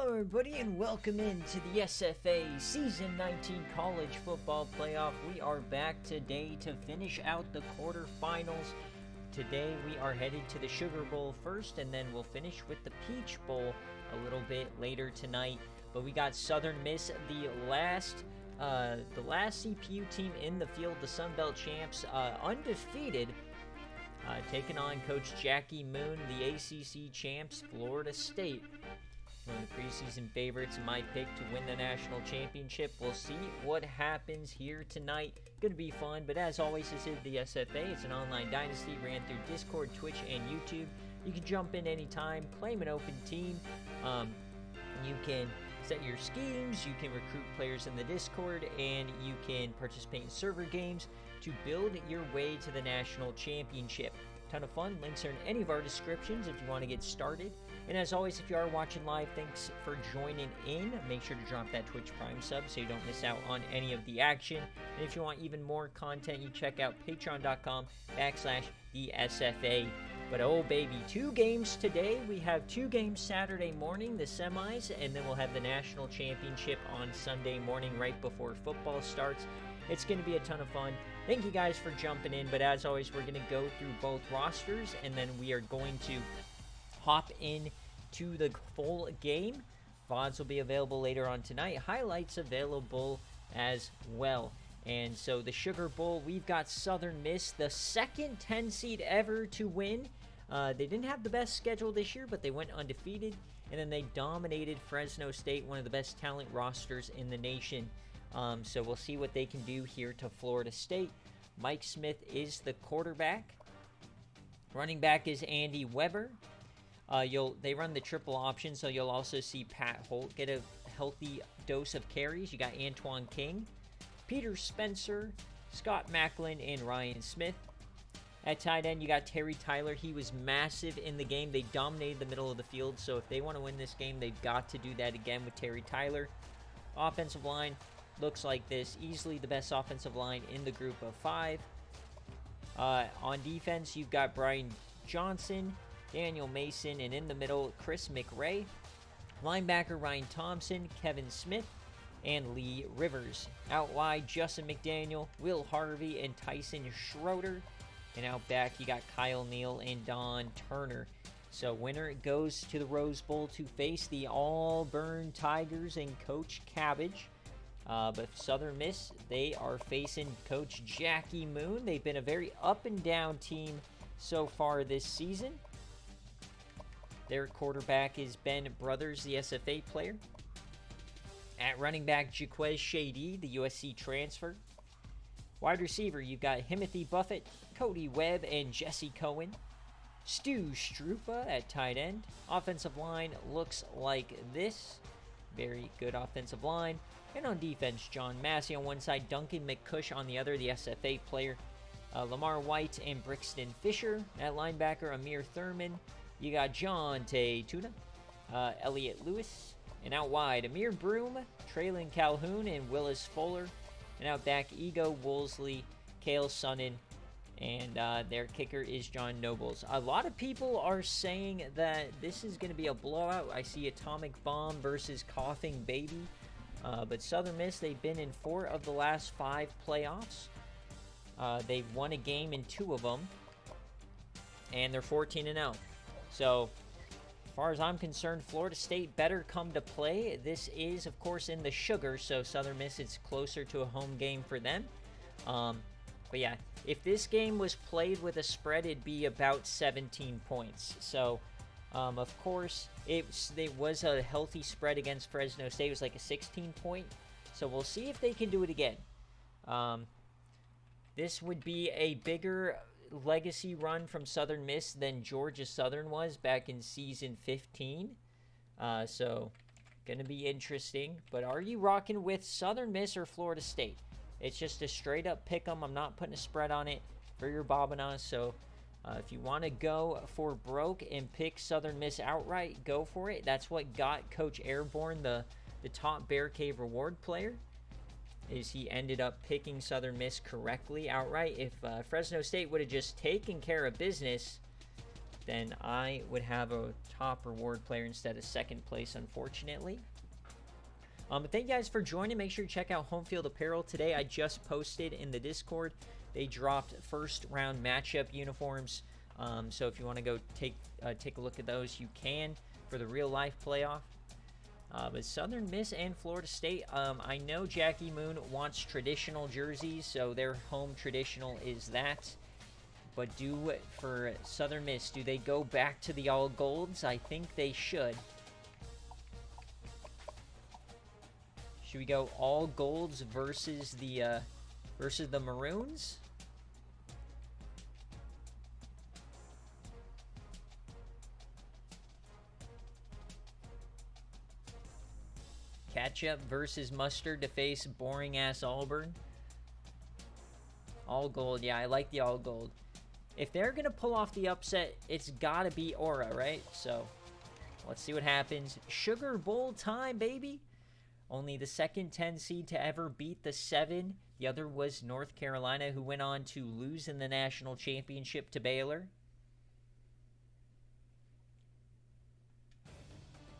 Hello everybody and welcome into the SFA Season 19 College Football Playoff. We are back today to finish out the quarterfinals. Today we are headed to the Sugar Bowl first, and then we'll finish with the Peach Bowl a little bit later tonight. But we got Southern Miss, the last CPU team in the field, the Sun Belt champs, undefeated, taking on Coach Jackie Moon, the ACC champs, Florida State. One of the preseason favorites, my pick to win the national championship. We'll see what happens here tonight. Going to be fun, but as always, this is the SFA. It's an online dynasty, ran through Discord, Twitch, and YouTube. You can jump in anytime, claim an open team. You can set your schemes, you can recruit players in the Discord, and you can participate in server games to build your way to the national championship. Ton of fun. Links are in any of our descriptions if you want to get started. And as always, if you are watching live, thanks for joining in. Make sure to drop that Twitch Prime sub so you don't miss out on any of the action. And if you want even more content, you check out patreon.com/the SFA. But oh baby, 2 games today. We have 2 games Saturday morning, the semis, and then we'll have the national championship on Sunday morning right before football starts. It's going to be a ton of fun. Thank you guys for jumping in, but as always, we're going to go through both rosters, and then we are going to hop in to the full game. VODs will be available later on tonight. Highlights available as well. And so the Sugar Bowl, we've got Southern Miss, the second 10 seed ever to win. They didn't have the best schedule this year, but they went undefeated, and then they dominated Fresno State, one of the best talent rosters in the nation. So we'll see what they can do here to Florida State. Mike Smith is the quarterback. Running back is Andy Weber. They run the triple option, so you'll also see Pat Holt get a healthy dose of carries. You got Antoine King, Peter Spencer, Scott Macklin, and Ryan Smith. At tight end, you got Terry Tyler. He was massive in the game. They dominated the middle of the field, so if they want to win this game, they've got to do that again with Terry Tyler. Offensive line looks like this. Easily the best offensive line in the group of 5. On defense, you've got Brian Johnson, Daniel Mason, and in the middle, Chris McRae. Linebacker, Ryan Thompson, Kevin Smith, and Lee Rivers. Out wide, Justin McDaniel, Will Harvey, and Tyson Schroeder. And out back, you got Kyle Neal and Don Turner. So winner goes to the Rose Bowl to face the Auburn Tigers and Coach Cabbage. But Southern Miss, they are facing Coach Jackie Moon. They've been a very up and down team so far this season. Their quarterback is Ben Brothers, the SFA player. At running back, Jaquez Shady, the USC transfer. Wide receiver, you've got Timothy Buffett, Cody Webb, and Jesse Cohen. Stu Strupa at tight end. Offensive line looks like this. Very good offensive line. And on defense, John Massey on one side, Duncan McCush on the other, the SFA player. Lamar White and Brixton Fisher. At linebacker, Amir Thurman. You got John Tay Tuna, Elliott Lewis. And out wide, Amir Broom, Traylon Calhoun, and Willis Fuller. And out back, Ego Woolsey, Kale Sunnan, and their kicker is John Nobles. A lot of people are saying that this is going to be a blowout. I see Atomic Bomb versus Coughing Baby. But Southern Miss, they've been in 4 of the last 5 playoffs. They've won a game in 2 of them. And they're 14-0. So, as far as I'm concerned, Florida State better come to play. This is, of course, in the Sugar, so Southern Miss, it's closer to a home game for them. But yeah, if this game was played with a spread, it'd be about 17 points. So, of course, it was a healthy spread against Fresno State. It was like a 16-point. So we'll see if they can do it again. This would be a bigger legacy run from Southern Miss than Georgia Southern was back in season 15. So, going to be interesting. But are you rocking with Southern Miss or Florida State? It's just a straight up pick 'em. I'm not putting a spread on it for your Bobinas. So, if you want to go for broke and pick Southern Miss outright, go for it. That's what got Coach Airborne the top BearCave reward player. Is he ended up picking Southern Miss correctly outright. If Fresno State would have just taken care of business, then I would have a top reward player instead of second place, unfortunately. But thank you guys for joining. Make sure to check out Home Field Apparel today. I just posted in the Discord. They dropped first round matchup uniforms. So if you want to go take a look at those, you can for the real life playoff. But Southern Miss and Florida State, I know Jackie Moon wants traditional jerseys, so their home traditional is that. But for Southern Miss, do they go back to the all golds? I think they should. Should we go all golds versus the maroons? Ketchup versus mustard to face boring ass Auburn. All gold, yeah, I like the all gold. If they're gonna pull off the upset, it's gotta be Aura, right? So let's see what happens. Sugar Bowl time, baby. Only the second 10 seed to ever beat the 7. The other was North Carolina, who went on to lose in the national championship to Baylor.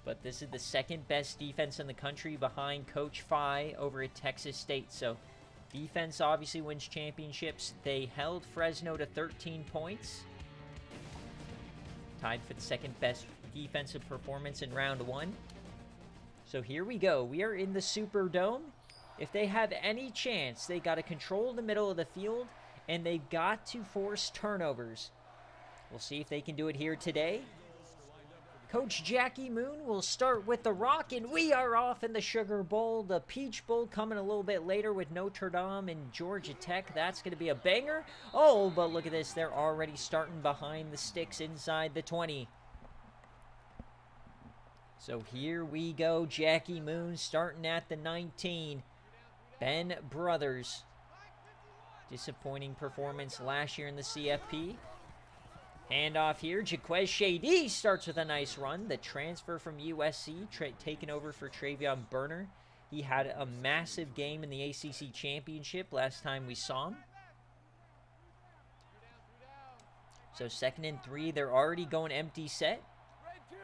But this is the second best defense in the country behind Coach Phi over at Texas State. So defense obviously wins championships. They held Fresno to 13 points. Tied for the second best defensive performance in round 1. So here we go. We are in the Superdome. If they have any chance, they got to control the middle of the field, and they've got to force turnovers. We'll see if they can do it here today. Coach Jackie Moon will start with the rock, and we are off in the Sugar Bowl. The Peach Bowl coming a little bit later with Notre Dame and Georgia Tech. That's going to be a banger. Oh, but look at this. They're already starting behind the sticks inside the 20. So here we go. Jackie Moon starting at the 19. Ben Brothers. Disappointing performance last year in the CFP. Handoff here. Jaquez Shady starts with a nice run. The transfer from USC, taken over for Travion Burner. He had a massive game in the ACC Championship last time we saw him. So 2nd and 3. They're already going empty set.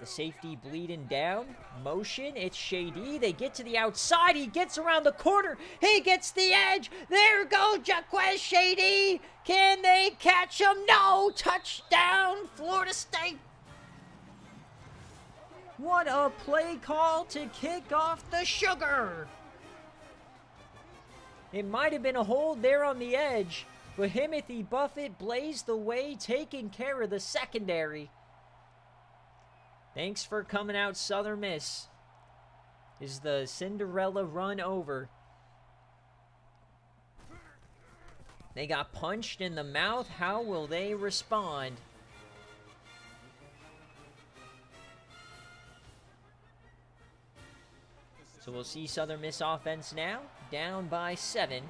The safety bleeding down. Motion. It's Shady. They get to the outside. He gets around the corner. He gets the edge. There goes Jaquez Shady. Can they catch him? No. Touchdown, Florida State. What a play call to kick off the Sugar. It might have been a hold there on the edge, but Timothy Buffett blazed the way, taking care of the secondary. Thanks for coming out, Southern Miss. Is the Cinderella run over? They got punched in the mouth. How will they respond? So we'll see Southern Miss offense now. Down by 7.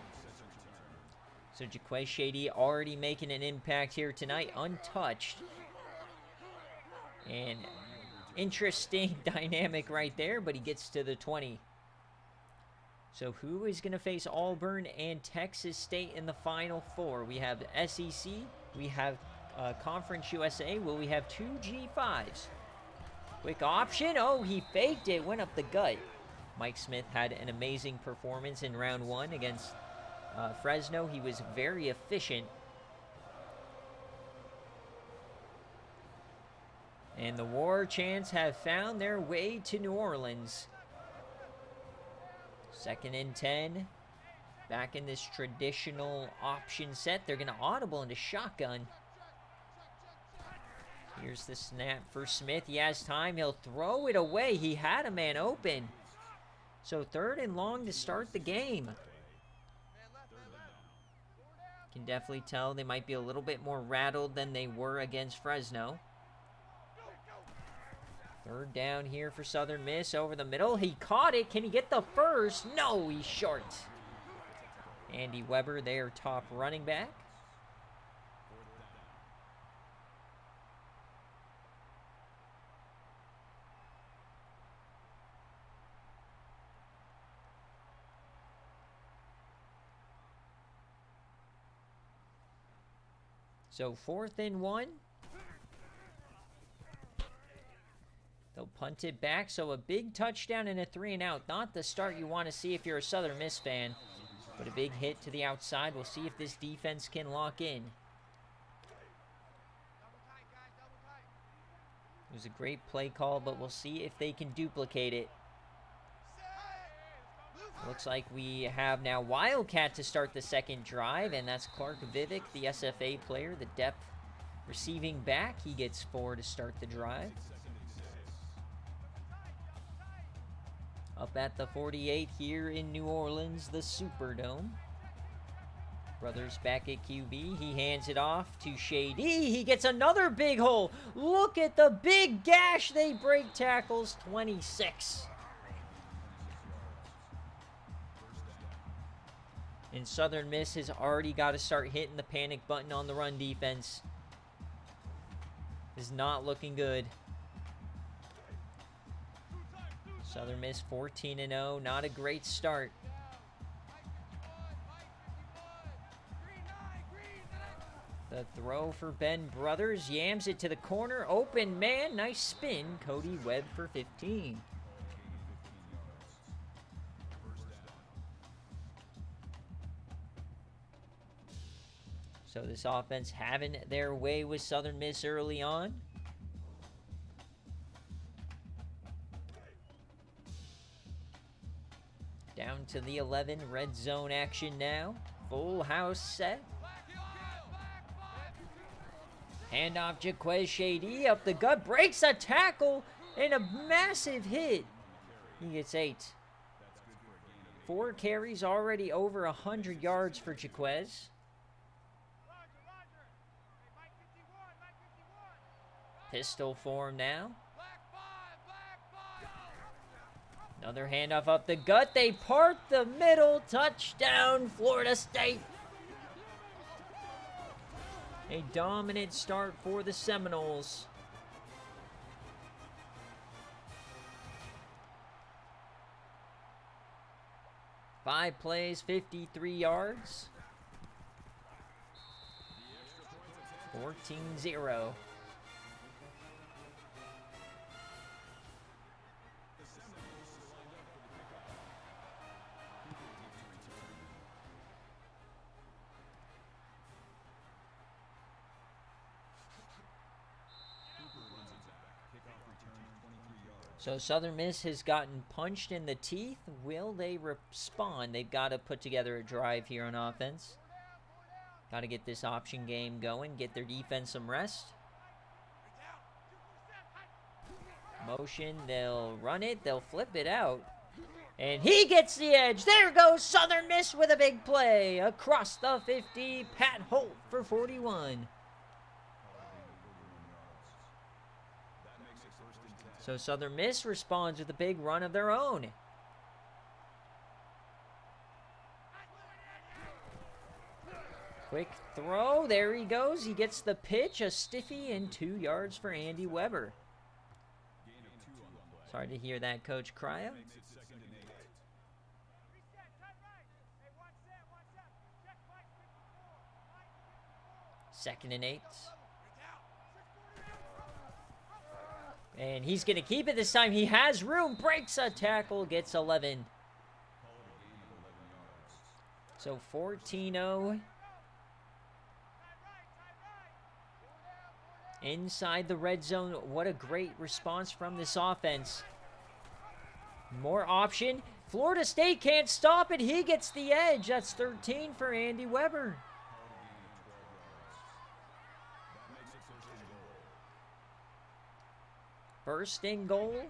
So Jaquez Shady already making an impact here tonight. Untouched. And interesting dynamic right there, but he gets to the 20. So who is going to face Auburn and Texas State in the Final Four? We have SEC, we have Conference USA. Will we have 2 G5s? Quick option. Oh, he faked it, went up the gut. Mike Smith had an amazing performance in round 1 against Fresno. He was very efficient. And the War Chants have found their way to New Orleans. 2nd and 10. Back in this traditional option set. They're going to audible into shotgun. Here's the snap for Smith. He has time. He'll throw it away. He had a man open. So 3rd and long to start the game. Can definitely tell they might be a little bit more rattled than they were against Fresno. 3rd down here for Southern Miss over the middle. He caught it. Can he get the first? No, he's short. Andy Weber, their top running back. So 4th and 1. They'll punt it back, so a big touchdown and a 3-and-out. Not the start you want to see if you're a Southern Miss fan, but a big hit to the outside. We'll see if this defense can lock in. It was a great play call, but we'll see if they can duplicate it. Looks like we have now Wildcat to start the second drive, and that's Clark Vivek, the SFA player, the depth receiving back. He gets 4 to start the drive. Up at the 48 here in New Orleans, the Superdome. Brothers back at QB. He hands it off to Shady. He gets another big hole. Look at the big gash. They break tackles. 26. And Southern Miss has already got to start hitting the panic button on the run defense. Is not looking good. Southern Miss 14-0. Not a great start. The throw for Ben Brothers. Yams it to the corner. Open man. Nice spin. Cody Webb for 15. So this offense having their way with Southern Miss early on. Down to the 11. Red zone action now. Full house set. Handoff Jaquez Shady up the gut. Breaks a tackle and a massive hit. He gets 8. 4 carries, already over 100 yards for Jaquez. Pistol form now. Another handoff up the gut. They part the middle. Touchdown, Florida State. A dominant start for the Seminoles. Five plays, 53 yards. 14-0. So Southern Miss has gotten punched in the teeth. Will they respond? They've got to put together a drive here on offense. Got to get this option game going, get their defense some rest. Motion, they'll run it, they'll flip it out. And he gets the edge. There goes Southern Miss with a big play. Across the 50, Pat Holt for 41. So Southern Miss responds with a big run of their own. Quick throw. There he goes. He gets the pitch. A stiffy and 2 yards for Andy Weber. Sorry to hear that, Coach Cryo. Second and 8. And he's going to keep it this time. He has room. Breaks a tackle. Gets 11. So 14-0. Inside the red zone. What a great response from this offense. More option. Florida State can't stop it. He gets the edge. That's 13 for Andy Weber. First and goal.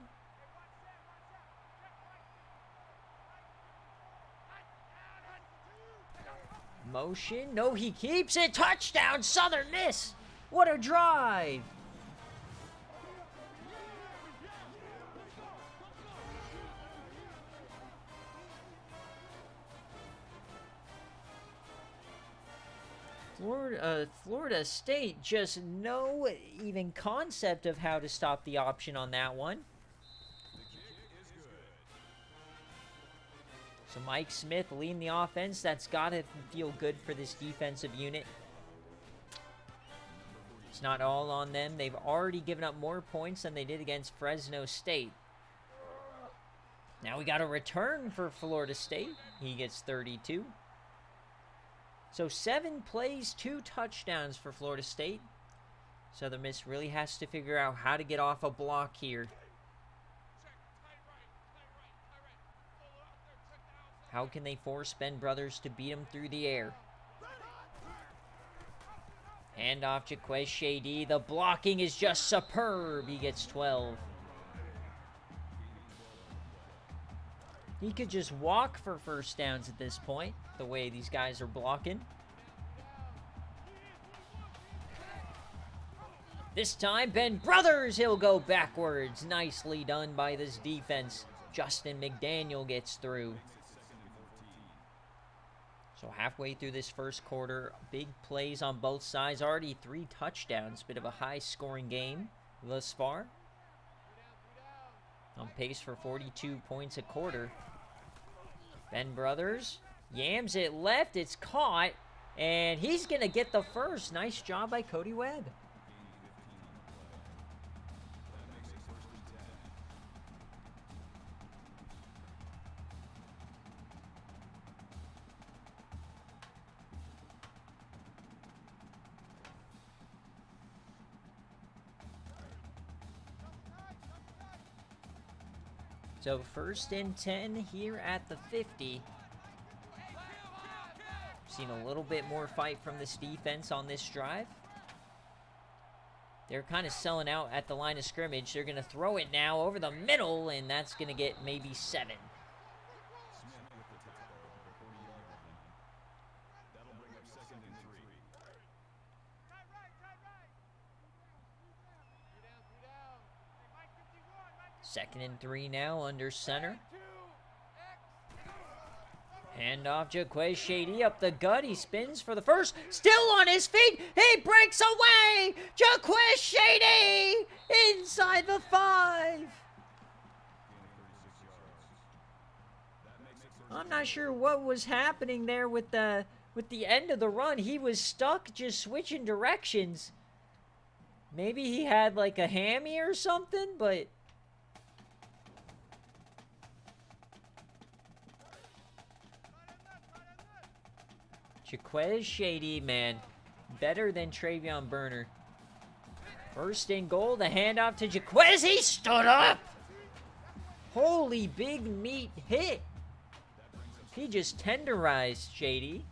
Motion. No, he keeps it. Touchdown, Southern Miss. What a drive. Florida State, just no even concept of how to stop the option on that one. So Mike Smith leading the offense. That's got to feel good for this defensive unit. It's not all on them. They've already given up more points than they did against Fresno State. Now we got a return for Florida State. He gets 32. So 7 plays, 2 touchdowns for Florida State. Southern Miss really has to figure out how to get off a block here. How can they force Ben Brothers to beat him through the air? Handoff Jaquez Shady. The blocking is just superb. He gets 12. He could just walk for first downs at this point, the way these guys are blocking. This time, Ben Brothers, he'll go backwards. Nicely done by this defense. Justin McDaniel gets through. So halfway through this first quarter, big plays on both sides. Already 3 touchdowns. Bit of a high-scoring game thus far. On pace for 42 points a quarter. Ben Brothers yams it left. It's caught. And he's going to get the first. Nice job by Cody Webb. So 1st and 10 here at the 50. Seen a little bit more fight from this defense on this drive. They're kind of selling out at the line of scrimmage. They're going to throw it now over the middle, and that's going to get maybe 7. Second and 3 now under center. Handoff Jaquez Shady up the gut. He spins for the first. Still on his feet. He breaks away. Jaquez Shady inside the 5. I'm not sure what was happening there with the end of the run. He was stuck just switching directions. Maybe he had like a hammy or something, but Jaquez Shady, man, better than Travion Burner. 1st and goal, the handoff to Jaquez. He stood up. Holy big meat hit. He just tenderized Shady.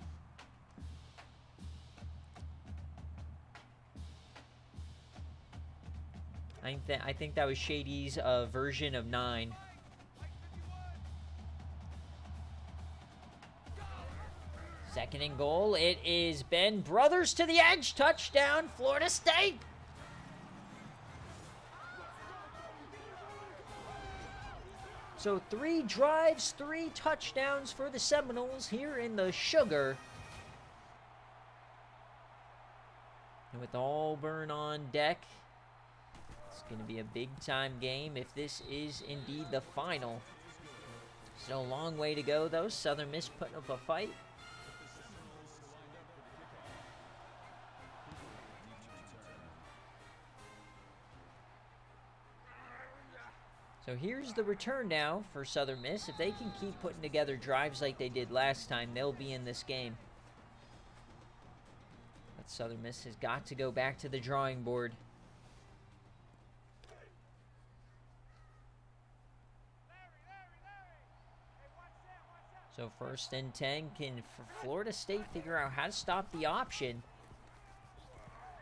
I think that was Shady's version of 9. Second and goal. It is Ben Brothers to the edge. Touchdown, Florida State. So 3 drives, 3 touchdowns for the Seminoles here in the Sugar. And with Auburn on deck, it's going to be a big-time game if this is indeed the final. Still a long way to go, though. Southern Miss putting up a fight. So here's the return now for Southern Miss. If they can keep putting together drives like they did last time, they'll be in this game. But Southern Miss has got to go back to the drawing board. So 1st and 10. Can Florida State figure out how to stop the option?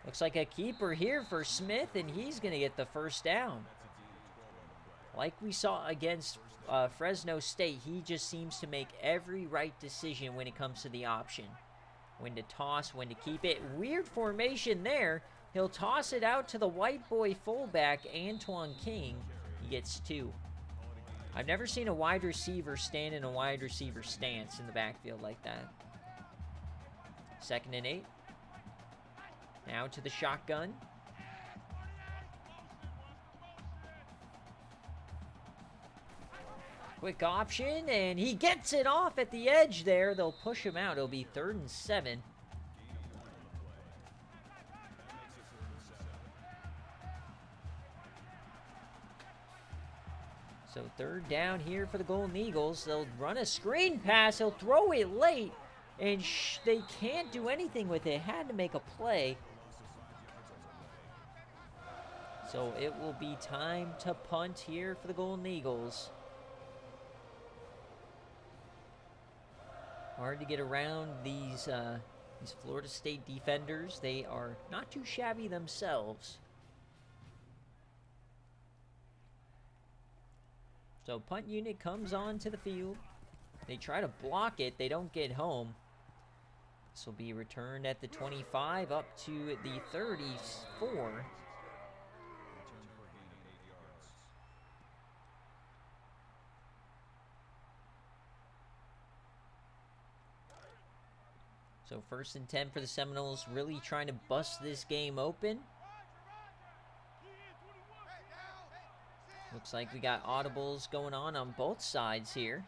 Looks like a keeper here for Smith, and he's going to get the first down. Like we saw against Fresno State, he just seems to make every right decision when it comes to the option. When to toss, when to keep it. Weird formation there. He'll toss it out to the white boy fullback, Antoine King. He gets 2. I've never seen a wide receiver stand in a wide receiver stance in the backfield like that. 2nd and 8. Now to the shotgun. Quick option, and he gets it off at the edge there. They'll push him out. It'll be 3rd and 7. third down here for the Golden Eagles. They'll run a screen pass. He'll throw it late, and they can't do anything with it. Had to make a play. So it will be time to punt here for the Golden Eagles. Hard to get around these Florida State defenders. They are not too shabby themselves. So punt unit comes onto the field. They try to block it. They don't get home. This will be returned at the 25 up to the 34. So 1st and 10 for the Seminoles, really trying to bust this game open. Looks like we got audibles going on both sides here.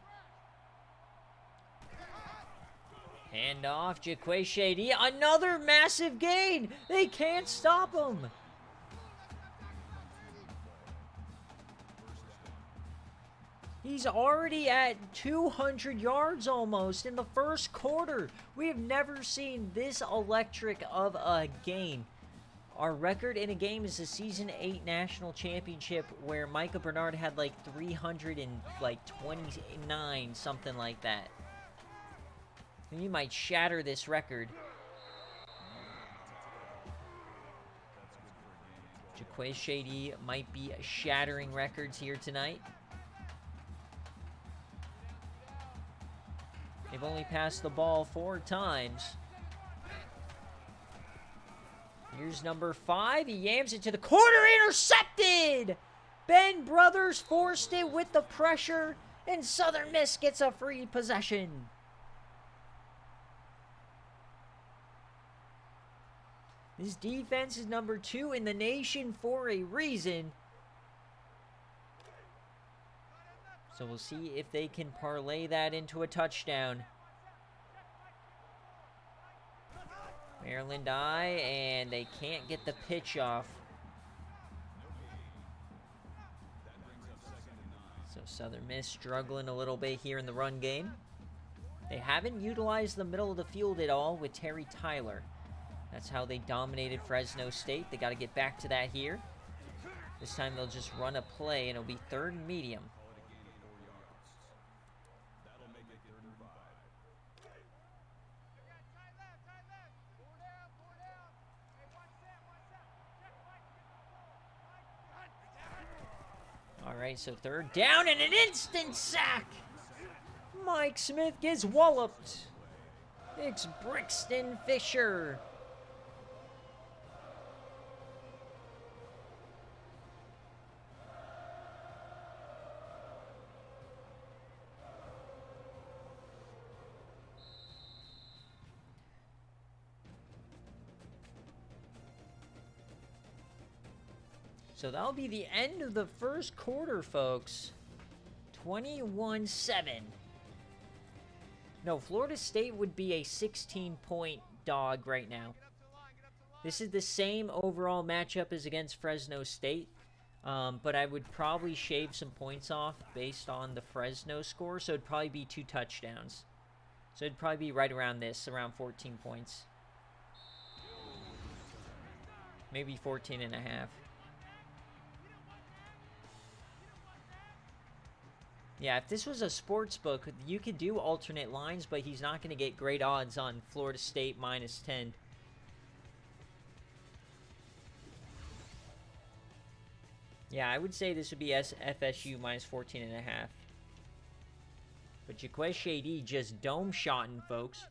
Hand off, Jaquay Shady. Another massive gain. They can't stop him. He's already at 200 yards almost in the first quarter. We have never seen this electric of a game. Our record in a game is the Season 8 National Championship where Micah Bernard had like 329, something like that. And he might shatter this record. Jaquay Shady might be shattering records here tonight. They've only passed the ball 4 times. Here's number 5. He yams it to the corner. Intercepted! Ben Brothers forced it with the pressure, and Southern Miss gets a free possession. This defense is number 2 in the nation for a reason. So we'll see if they can parlay that into a touchdown. Maryland eye, and they can't get the pitch off. So Southern Miss struggling a little bit here in the run game. They haven't utilized the middle of the field at all with Terry Tyler. That's how they dominated Fresno State. They got to get back to that here. This time they'll just run a play, and it'll be 3rd and medium. All right, so 3rd down and an instant sack. Mike Smith gets walloped. It's Brixton Fisher. So that'll be the end of the first quarter, folks. 21-7. No, Florida State would be a 16-point dog right now. This is the same overall matchup as against Fresno State, but I would probably shave some points off based on the Fresno score, so it'd probably be 2 touchdowns. So it'd probably be right around this, around 14 points. Maybe 14 and a half. Yeah, if this was a sports book, you could do alternate lines, but he's not going to get great odds on Florida State -10. Yeah, I would say this would be FSU -14 and a half. But Jaquay Shady just dome shotting, folks.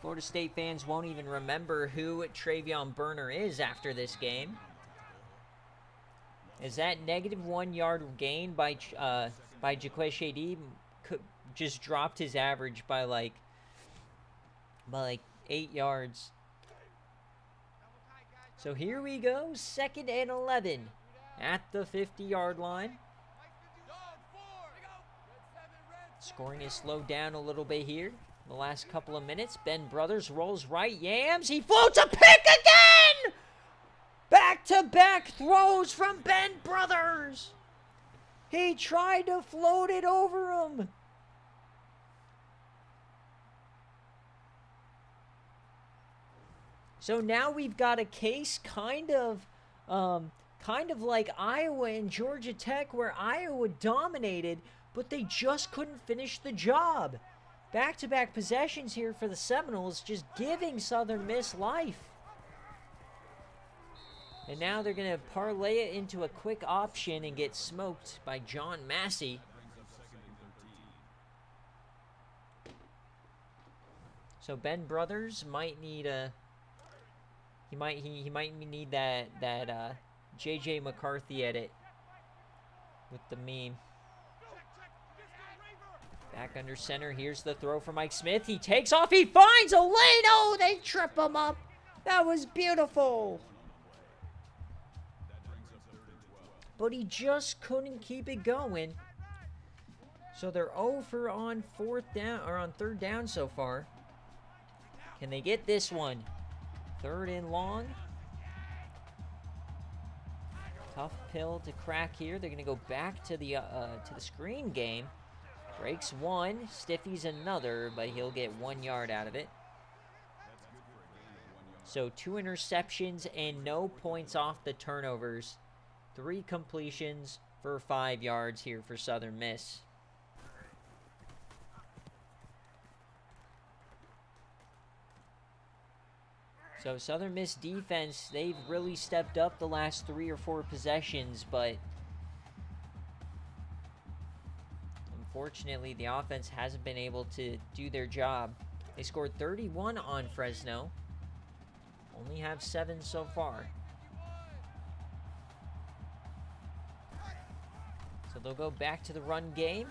Florida State fans won't even remember who Travion Burner is after this game. Is that -1 yard gain by Jaquay Shady just dropped his average by like 8 yards. So here we go, 2nd and 11 at the 50-yard line. Scoring is slowed down a little bit here. the last couple of minutes. Ben Brothers rolls right, yams. He floats a pick again! Back-to-back throws from Ben Brothers. He tried to float it over him. So now we've got a case kind of like Iowa and Georgia Tech, where Iowa dominated, but they just couldn't finish the job. Back-to-back possessions here for the Seminoles, just giving Southern Miss life. And now they're going to parlay it into a quick option and get smoked by John Massey. So Ben Brothers might need a... He might need that J.J. McCarthy edit with the meme. Back under center. Here's the throw for Mike Smith. He takes off. He finds a lane. Oh, they trip him up. That was beautiful. But he just couldn't keep it going. So they're over on third down so far. Can they get this one? Third and long. Tough pill to crack here. They're going to go back to the screen game. Breaks one, stiffies another, but he'll get 1 yard out of it. So 2 interceptions and no points off the turnovers. 3 completions for 5 yards here for Southern Miss. So Southern Miss defense, they've really stepped up the last 3 or 4 possessions, but unfortunately the offense hasn't been able to do their job. They scored 31 on Fresno. Only have 7 so far. So they'll go back to the run game.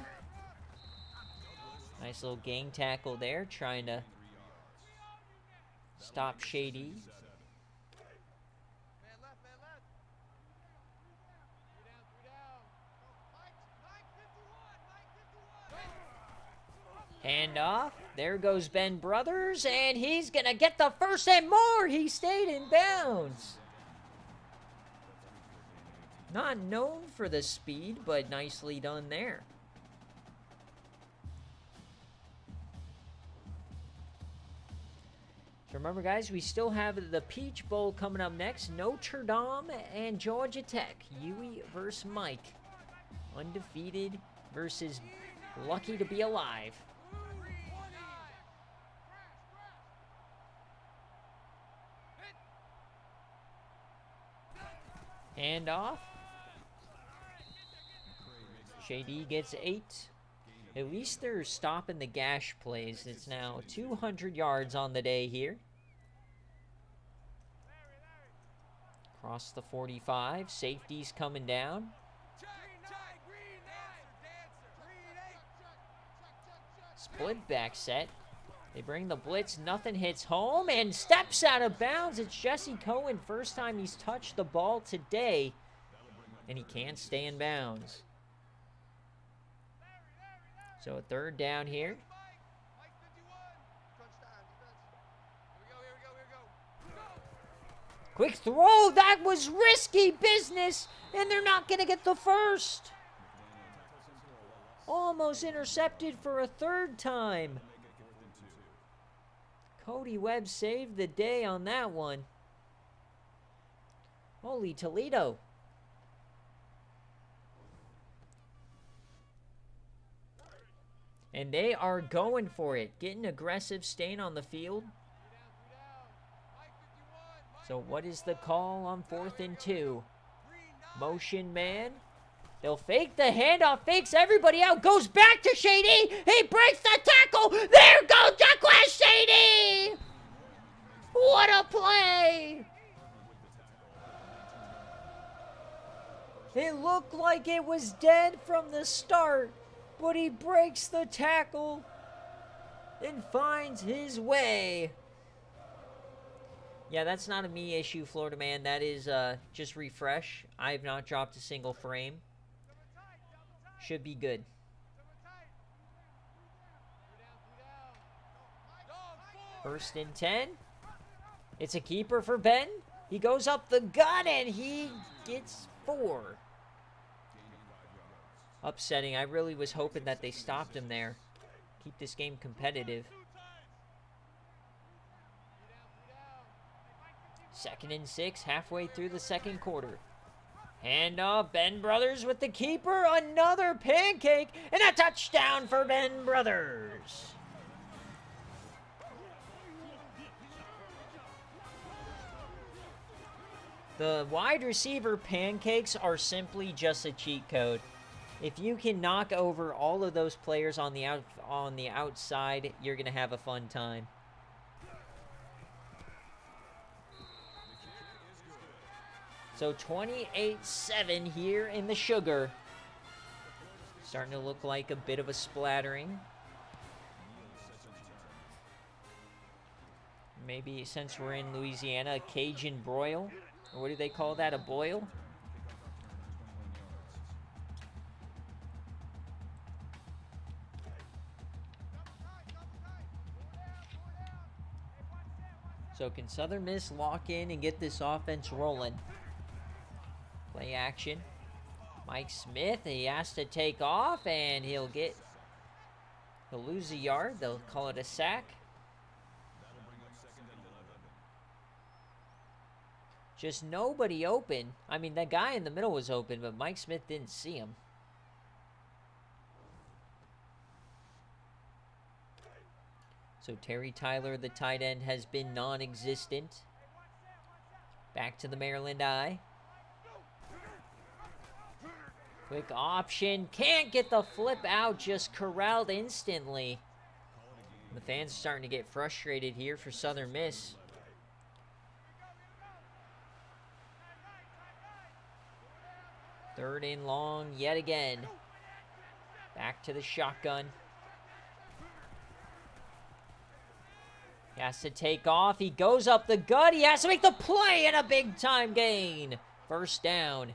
Nice little gang tackle there, trying to stop Shady. Hand off. There goes Ben Brothers, and he's going to get the first and more. He stayed in bounds. Not known for the speed, but nicely done there. So remember, guys, we still have the Peach Bowl coming up next. Notre Dame and Georgia Tech. Huey versus Mike. Undefeated versus lucky to be alive. Hand off. Shady gets 8. At least they're stopping the gash plays. It's now 200 yards on the day here. Across the 45. Safety's coming down. Split back set. They bring the blitz. Nothing hits home and steps out of bounds. It's Jesse Cohen. First time he's touched the ball today. And he can't stay in bounds. So a third down here. Quick throw. That was risky business. And they're not going to get the first. Almost intercepted for a third time. Cody Webb saved the day on that one. Holy Toledo. And they are going for it. Getting aggressive, staying on the field. So what is the call on 4th and 2? Motion man. They'll fake the handoff, fakes everybody out, goes back to Shady. He breaks the tackle. There goes Jaquez Shady. What a play. It looked like it was dead from the start, but he breaks the tackle and finds his way. Yeah, that's not a me issue, Florida man. That is just refresh. I have not dropped a single frame. Should be good. First and 10. It's a keeper for Ben. He goes up the gut and he gets 4. Upsetting. I really was hoping that they stopped him there. Keep this game competitive. Second and 6, halfway through the second quarter. Hand off, Ben Brothers with the keeper. Another pancake and a touchdown for Ben Brothers. The wide receiver pancakes are simply just a cheat code. If you can knock over all of those players on the outside, you're going to have a fun time. So 28-7 here in the Sugar. Starting to look like a bit of a splattering. Maybe since we're in Louisiana, a Cajun broil. Or what do they call that, a boil? So can Southern Miss lock in and get this offense rolling? Play action. Mike Smith, he has to take off, and he'll lose a yard. They'll call it a sack. Just nobody open. I mean, that guy in the middle was open, but Mike Smith didn't see him. So Terry Tyler, the tight end, has been non-existent. Back to the Maryland I. Quick option. Can't get the flip out. Just corralled instantly. The fans are starting to get frustrated here for Southern Miss. Third and long yet again. Back to the shotgun. He has to take off. He goes up the gut. He has to make the play and a big-time gain. First down.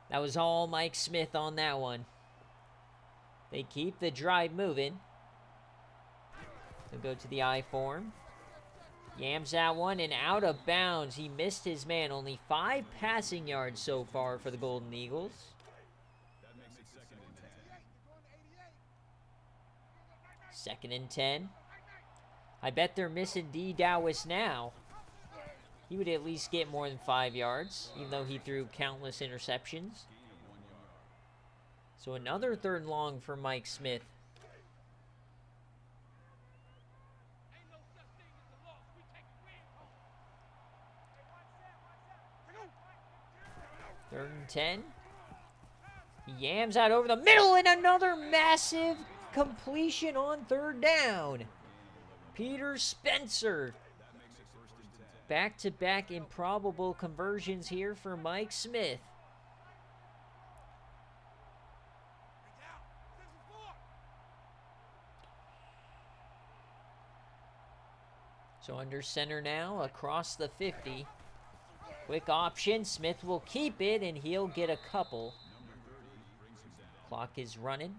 That was all Mike Smith on that one. They keep the drive moving. They'll go to the I form. Yams that one and out of bounds. He missed his man. Only 5 passing yards so far for the Golden Eagles. Second and 10. I bet they're missing D. Dowis now. He would at least get more than 5 yards, even though he threw countless interceptions. So another third and long for Mike Smith. Third and 10. He yams out over the middle and another massive completion on third down. Peter Spencer. Back-to-back improbable conversions here for Mike Smith. So under center now, across the 50. Quick option. Smith will keep it, and he'll get a couple. Clock is running,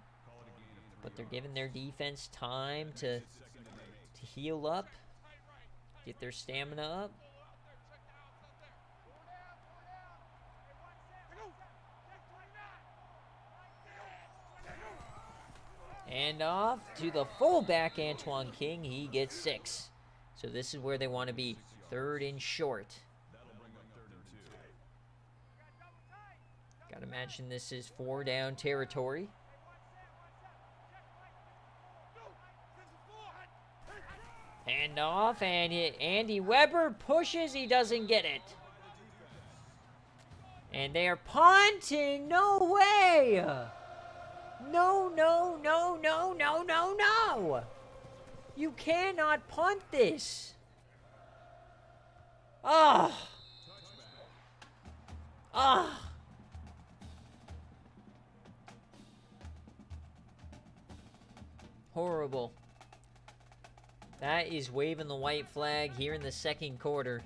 but they're giving their defense time to heal up, get their stamina up. And off to the fullback, Antoine King. He gets 6. So this is where they want to be. Third and short. Gotta imagine this is 4 down territory. Hand off, and Andy Weber pushes. He doesn't get it. And they are punting. No way. No, no, no, no, no, no, no. You cannot punt this. Ah. Ah. Horrible. That is waving the white flag here in the second quarter.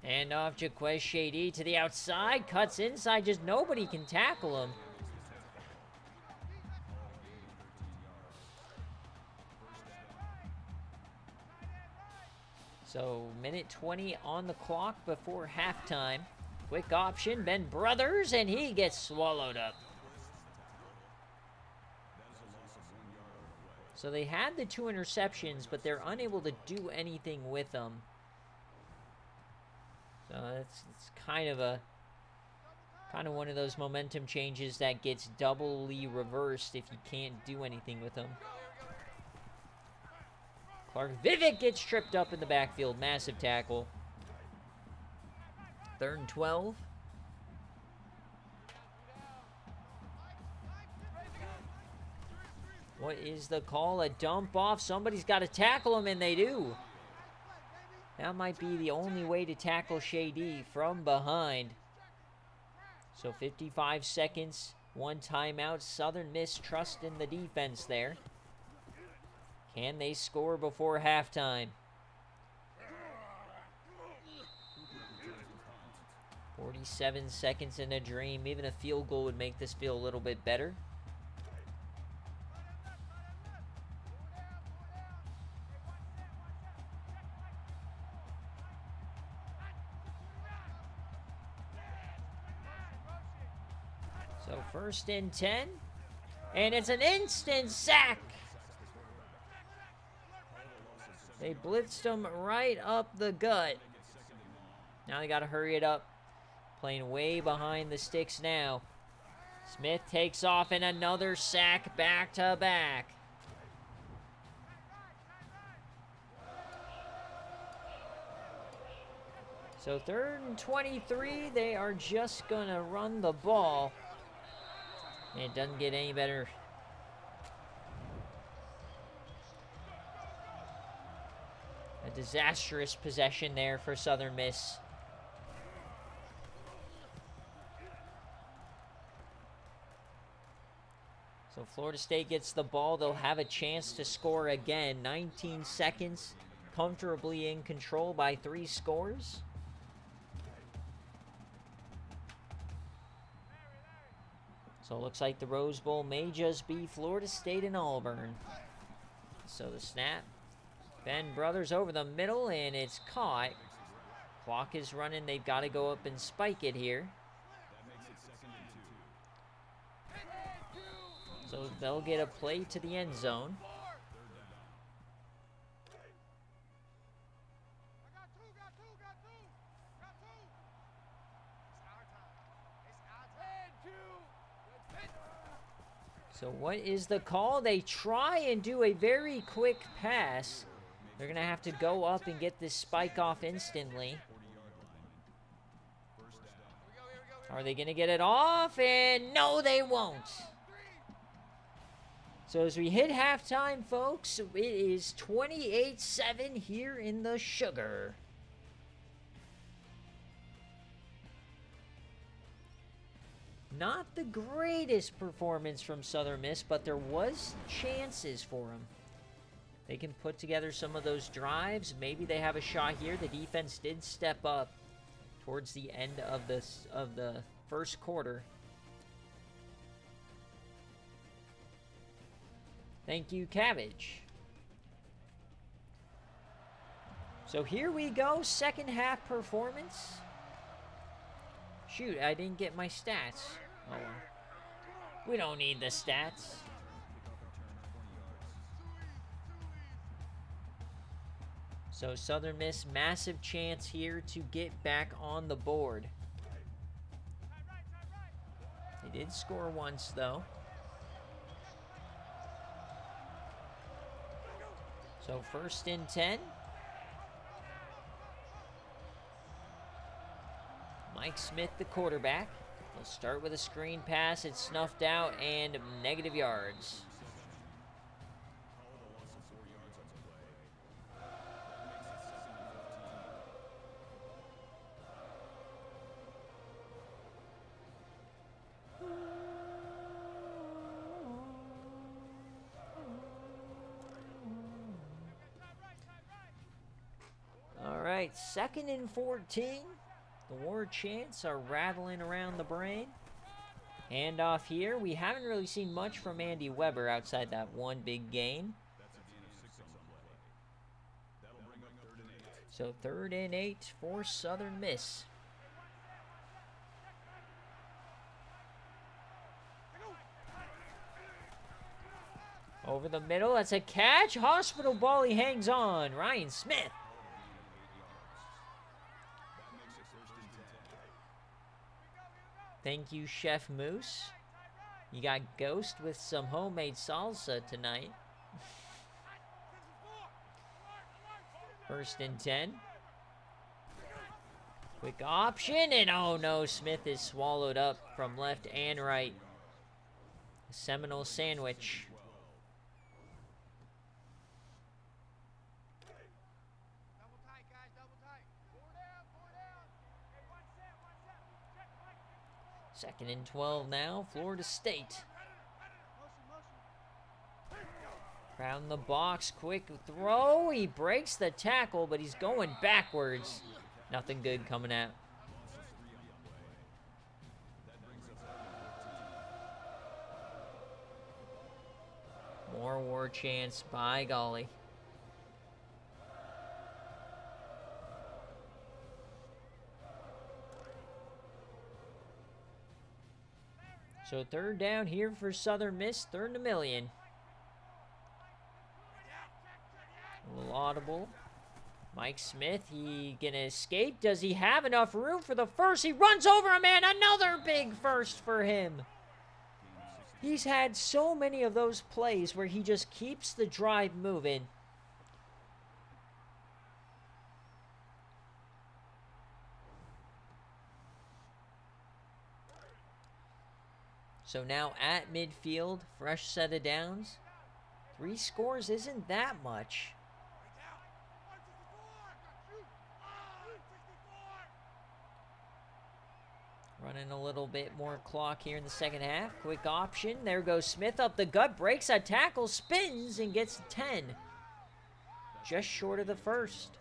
And off Jaquez Shady to the outside. Cuts inside. Just nobody can tackle him. So, minute 20 on the clock before halftime. Quick option, Ben Brothers, and he gets swallowed up. So they had the 2 interceptions, but they're unable to do anything with them. So it's kind of one of those momentum changes that gets doubly reversed if you can't do anything with them. Clark Vivek gets tripped up in the backfield. Massive tackle. 3rd and 12. What is the call? A dump off. Somebody's got to tackle him, and they do. That might be the only way to tackle Shady from behind. So 55 seconds, 1 timeout. Southern Miss trust in the defense there. Can they score before halftime? 47 seconds in a dream. Even a field goal would make this feel a little bit better. So 1st and 10. And it's an instant sack. They blitzed him right up the gut. Now they got to hurry it up. Playing way behind the sticks now. Smith takes off and another sack back to back. So 3rd and 23. They are just going to run the ball. And it doesn't get any better. A disastrous possession there for Southern Miss. So Florida State gets the ball. They'll have a chance to score again. 19 seconds. Comfortably in control by 3 scores. So it looks like the Rose Bowl may just be Florida State and Auburn. So the snap. Ben Brothers over the middle, and it's caught. Clock is running. They've got to go up and spike it here. So they'll get a play to the end zone. So what is the call? They try and do a very quick pass. They're going to have to go up and get this spike off instantly. Are they going to get it off? And no, they won't. So as we hit halftime, folks, it is 28-7 here in the Sugar. Not the greatest performance from Southern Miss, but there was chances for them. They can put together some of those drives. Maybe they have a shot here. The defense did step up towards the end of the first quarter. Thank you, Cabbage. So here we go, second half performance. Shoot, I didn't get my stats. Oh, well. We don't need the stats. So Southern Miss, massive chance here to get back on the board. They did score once, though. So 1st and 10. Mike Smith, the quarterback. They'll start with a screen pass. It's snuffed out and negative yards. All right, 2nd and 14. The War Chants are rattling around the brain. Handoff here. We haven't really seen much from Andy Weber outside that one big gain. So 3rd and 8 for Southern Miss. Over the middle, that's a catch. Hospital ball, he hangs on. Ryan Smith. Thank you, Chef Moose. You got Ghost with some homemade salsa tonight. 1st and 10. Quick option, and oh no, Smith is swallowed up from left and right. A Seminole sandwich. Second and 12 now, Florida State. Round the box, quick throw. He breaks the tackle, but he's going backwards. Nothing good coming out. More war chants, by golly. So 3rd down here for Southern Miss, 3rd and 1,000,000. A little audible. Mike Smith, he gonna escape? Does he have enough room for the first? He runs over a man, another big first for him. He's had so many of those plays where he just keeps the drive moving. So now at midfield, fresh set of downs. 3 scores isn't that much. Running a little bit more clock here in the second half. Quick option. There goes Smith up the gut. Breaks a tackle. Spins and gets 10. Just short of the first.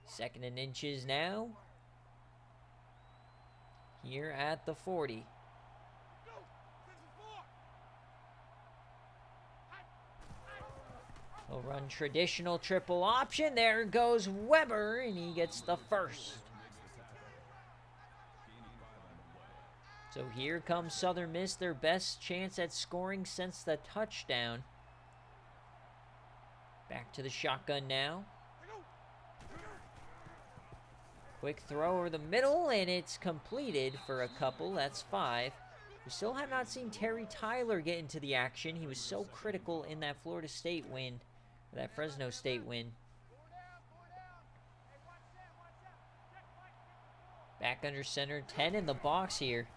2nd and inches now. Here at the 40. He'll run traditional triple option. There goes Weber, and he gets the first. So here comes Southern Miss, their best chance at scoring since the touchdown. Back to the shotgun now. Quick throw over the middle, and it's completed for a couple. That's 5. We still have not seen Terry Tyler get into the action. He was so critical in that Florida State win, that Fresno State win. Back under center, 10 in the box here.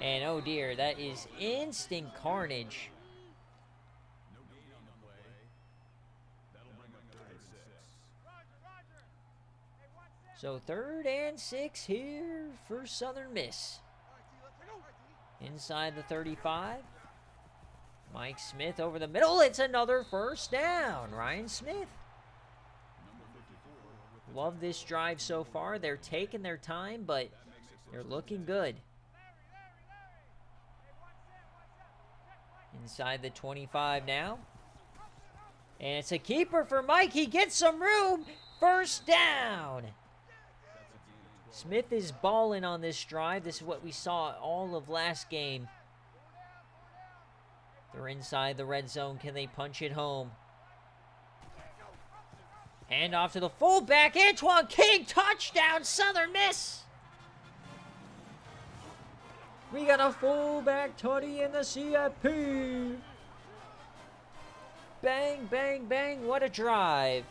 And oh dear, that is instant carnage. So 3rd and 6 here for Southern Miss. Inside the 35. Mike Smith over the middle. It's another first down. Ryan Smith. Love this drive so far. They're taking their time, but they're looking good. Inside the 25 now. And it's a keeper for Mike. He gets some room. First down. Smith is balling on this drive. This is what we saw all of last game. They're inside the red zone. Can they punch it home? Hand off to the fullback. Antoine King, touchdown, Southern Miss. We got a fullback tutty in the CFP. Bang, bang, bang. What a drive.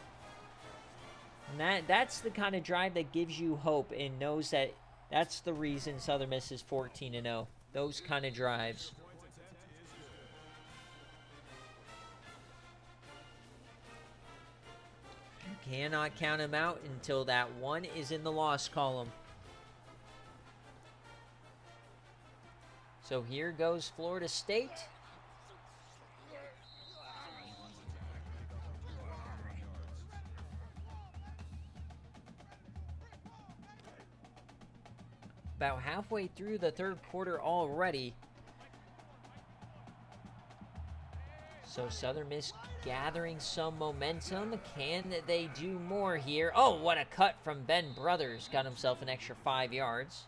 And that's the kind of drive that gives you hope and knows that that's the reason Southern Miss is 14-0. Those kind of drives. You cannot count him out until that one is in the loss column. So here goes Florida State. About halfway through the third quarter already. So Southern Miss gathering some momentum. Can they do more here? Oh, what a cut from Ben Brothers. Got himself an extra 5 yards.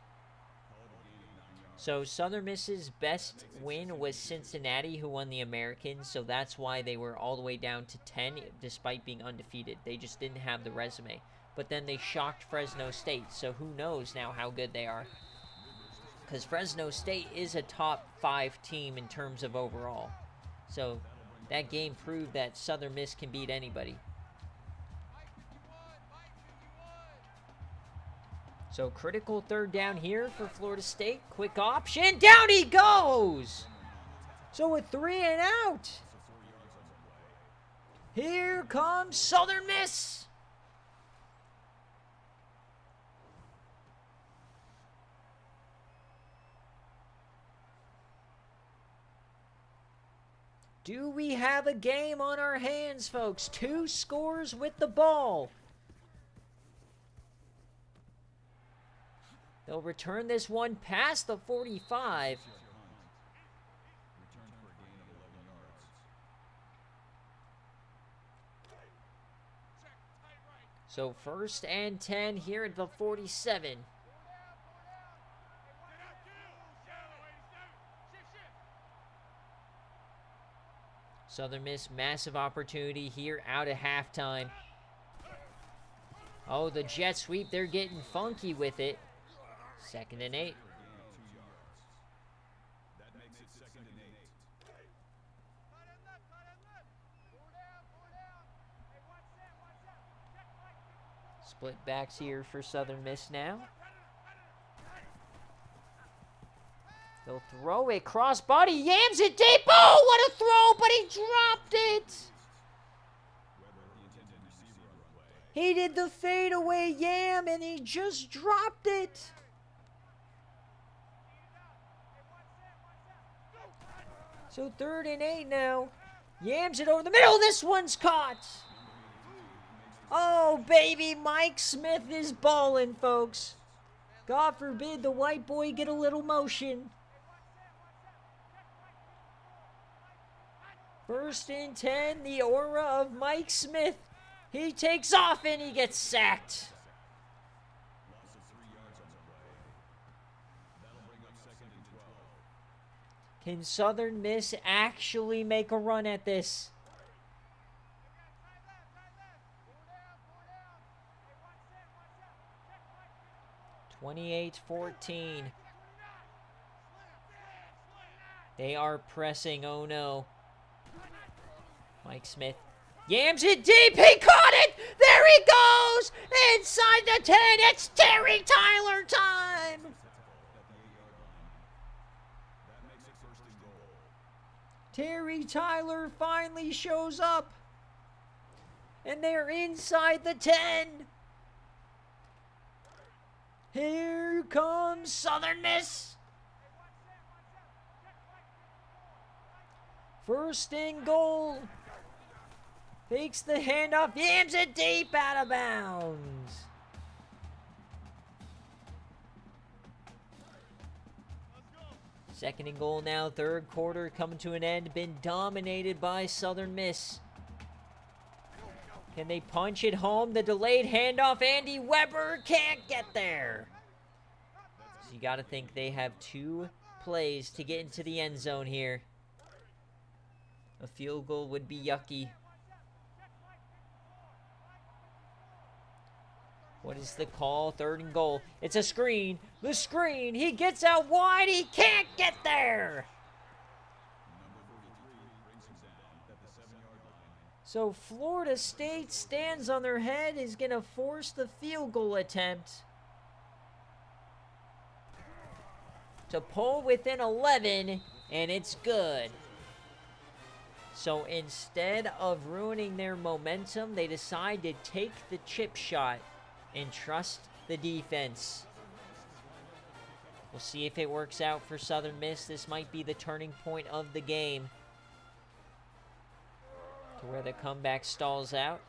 So Southern Miss's best win was Cincinnati, who won the American. So that's why they were all the way down to 10 despite being undefeated. They just didn't have the resume. But then they shocked Fresno State. So who knows now how good they are. Because Fresno State is a top 5 team in terms of overall. So that game proved that Southern Miss can beat anybody. So critical third down here for Florida State. Quick option. Down he goes! So with 3 and out. Here comes Southern Miss. Do we have a game on our hands, folks? 2 scores with the ball. They'll return this one past the 45. So 1st and 10 here at the 47. Southern Miss, massive opportunity here out of halftime. Oh, the jet sweep, they're getting funky with it. 2nd and 8. Split backs here for Southern Miss now. They'll throw it, crossbody, yams it deep. Oh, what a throw, but he dropped it. He did the fadeaway yam, and he just dropped it. So 3rd and 8 now. Yams it over the middle. This one's caught. Oh, baby, Mike Smith is balling, folks. God forbid the white boy get a little motion. 1st and 10, the aura of Mike Smith. He takes off and he gets sacked. Can Southern Miss actually make a run at this? (28-14). They are pressing. Oh no. Mike Smith yams it deep. He caught it. There he goes. Inside the 10. It's Terry Tyler time. Terry Tyler finally shows up. And they're inside the 10. Here comes Southern Miss. 1st and goal. Fakes the handoff, yams it deep, out of bounds. Second and goal now, 3rd quarter coming to an end. Been dominated by Southern Miss. Can they punch it home? The delayed handoff, Andy Weber can't get there. So you got to think they have 2 plays to get into the end zone here. A field goal would be yucky. What is the call? 3rd and goal. It's a screen. The screen. He gets out wide. He can't get there. So Florida State stands on their head, is going to force the field goal attempt to pull within 11, and it's good. So instead of ruining their momentum, they decide to take the chip shot and trust the defense. We'll see if it works out for Southern Miss. This might be the turning point of the game, to where the comeback stalls out.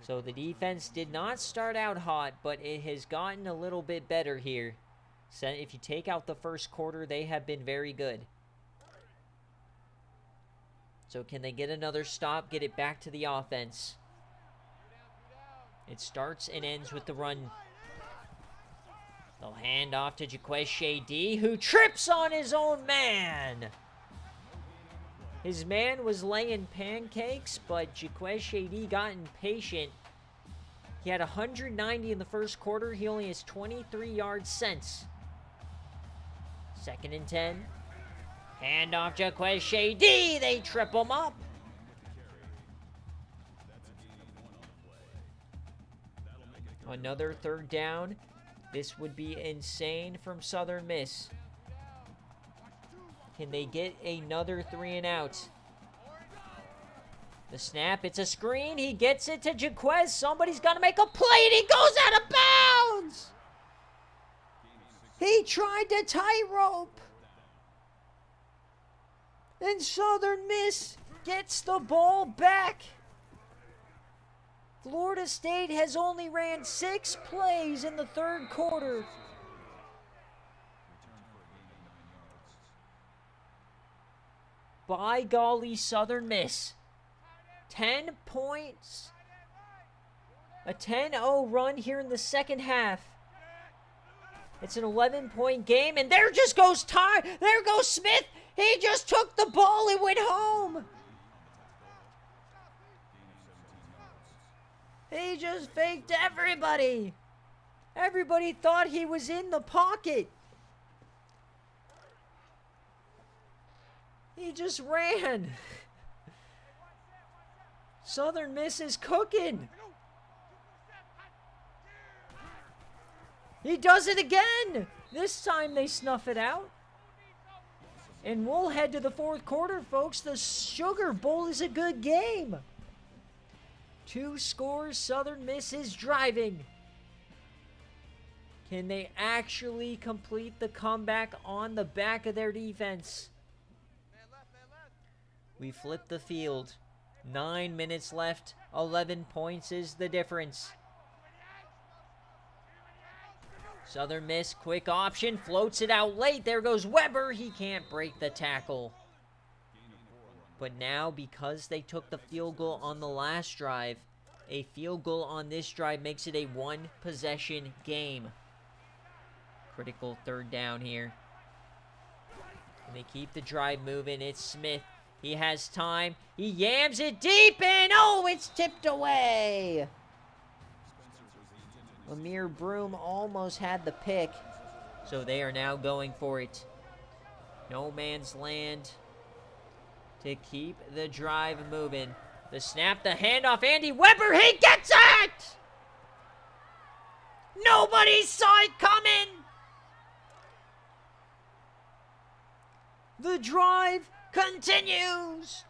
So the defense did not start out hot, but it has gotten a little bit better here. So if you take out the 1st quarter, they have been very good. So can they get another stop, get it back to the offense? It starts and ends with the run. They'll hand off to Jaquez Shady, who trips on his own man. His man was laying pancakes, but Jaquez Shady got impatient. He had 190 in the first quarter. He only has 23 yards since. 2nd and 10. Hand off Jaquez Shady. They trip him up. Another 3rd down. This would be insane from Southern Miss. Can they get another 3 and out? The snap, it's a screen. He gets it to Jaquez. Somebody's got to make a play, and he goes out of bounds. He tried to tightrope. And Southern Miss gets the ball back. Florida State has only ran 6 plays in the 3rd quarter. By golly, Southern Miss. 10 points. A 10-0 run here in the 2nd half. It's an 11-point game, and there just goes Ty. There goes Smith. He just took the ball and went home. He just faked everybody. Everybody thought he was in the pocket. He just ran. Southern Miss is cooking. He does it again. This time they snuff it out. And we'll head to the 4th quarter, folks. The Sugar Bowl is a good game. 2 scores. Southern Miss is driving. Can they actually complete the comeback on the back of their defense? We flip the field. 9 minutes left. 11 points is the difference. Southern Miss, quick option, floats it out late. There goes Weber. He can't break the tackle. But now, because they took the field goal on the last drive, a field goal on this drive makes it a 1-possession game. Critical 3rd down here. And they keep the drive moving. It's Smith. He has time. He yams it deep, and oh, it's tipped away. Lemire Broom almost had the pick, so they are now going for it. No man's land to keep the drive moving. The snap, the handoff, Andy Weber, he gets it! Nobody saw it coming! The drive continues!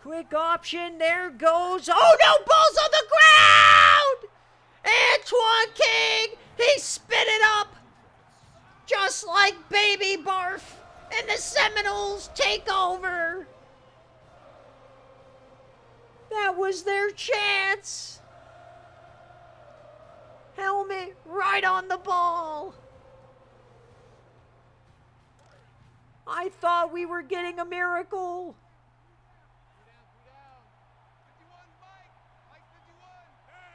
Quick option, there goes. Oh no, ball's on the ground! Antoine King, he spit it up! Just like Baby Barf, and the Seminoles take over. That was their chance. Helmet right on the ball. I thought we were getting a miracle.